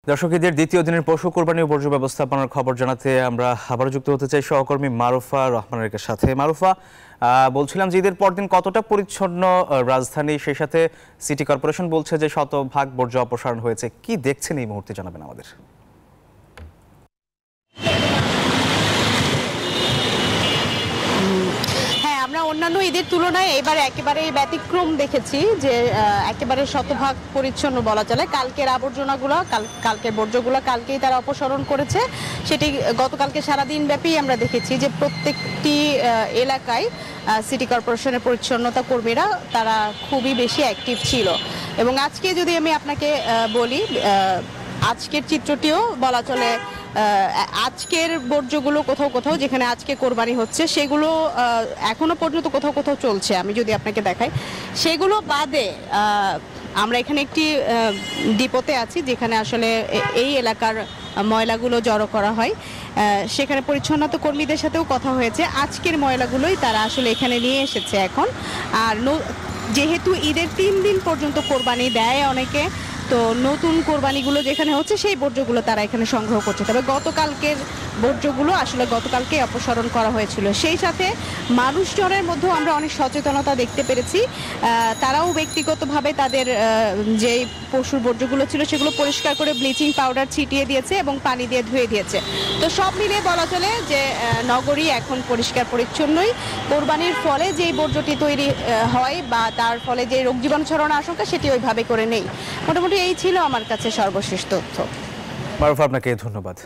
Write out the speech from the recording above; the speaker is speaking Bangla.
দর্শক, ঈদের দ্বিতীয় দিনের পশু কোরবানি ও বর্জ্য ব্যবস্থাপনার খবর জানাতে আমরা আবারও যুক্ত হতে চাই সহকর্মী মারুফা রহমানের সাথে। মারুফা, বলছিলাম যে ঈদের পরদিন কতটা পরিচ্ছন্ন রাজধানী, সেই সাথে সিটি কর্পোরেশন বলছে যে শতভাগ বর্জ্য অপসারণ হয়েছে, কি দেখছেন এই মুহূর্তে জানাবেন আমাদের। আমরা অন্যান্য ঈদের তুলনায় এবার একেবারে ব্যতিক্রম দেখেছি যে একেবারে শতভাগ পরিচ্ছন্ন বলা চলে। কালকের আবর্জনাগুলো, কালকের বর্জ্যগুলো কালকেই তারা অপসারণ করেছে। সেটি গতকালকে সারাদিন ব্যাপী আমরা দেখেছি যে প্রত্যেকটি এলাকায় সিটি কর্পোরেশনের পরিচ্ছন্নতা কর্মীরা তারা খুবই বেশি অ্যাক্টিভ ছিল। এবং আজকে যদি আমি আপনাকে বলি, আজকের চিত্রটিও বলা চলে, আজকের বর্জ্যগুলো কোথাও কোথাও যেখানে আজকে কোরবানি হচ্ছে সেগুলো এখনো পর্যন্ত কোথাও কোথাও চলছে। আমি যদি আপনাকে দেখাই, সেগুলো বাদে আমরা এখানে একটি ডিপোতে আছি যেখানে আসলে এই এলাকার ময়লাগুলো জড়ো করা হয়। সেখানে পরিচ্ছন্নতা কর্মীদের সাথেও কথা হয়েছে। আজকের ময়লাগুলোই তারা আসলে এখানে নিয়ে এসেছে এখন। আর যেহেতু ঈদের 3 দিন পর্যন্ত কোরবানি দেয় অনেকে, তো নতুন কোরবানিগুলো যেখানে হচ্ছে সেই বর্জ্যগুলো তারা এখানে সংগ্রহ করছে। তবে গতকালকের বর্জ্যগুলো আসলে গতকালকে অপসারণ করা হয়েছিল। সেই সাথে মানুষজনের মধ্যেও আমরা অনেক সচেতনতা দেখতে পেরেছি। তারাও ব্যক্তিগতভাবে তাদের যে পশুর বর্জ্যগুলো ছিল সেগুলো পরিষ্কার করে ব্লিচিং পাউডার ছিটিয়ে দিয়েছে এবং পানি দিয়ে ধুয়ে দিয়েছে। তো সব মিলিয়ে বলা চলে যে নগরী এখন পরিষ্কার পরিচ্ছন্নই। কোরবানির ফলে যেই বর্জ্যটি তৈরি হয় বা তার ফলে যে রোগ জীবাণু ছড়ানোর আশঙ্কা সেটি ওইভাবে করে নেই। মোটামুটি এই ছিল আমার কাছে সর্বশেষ তথ্য। মারুফা, আপনাকে ধন্যবাদ।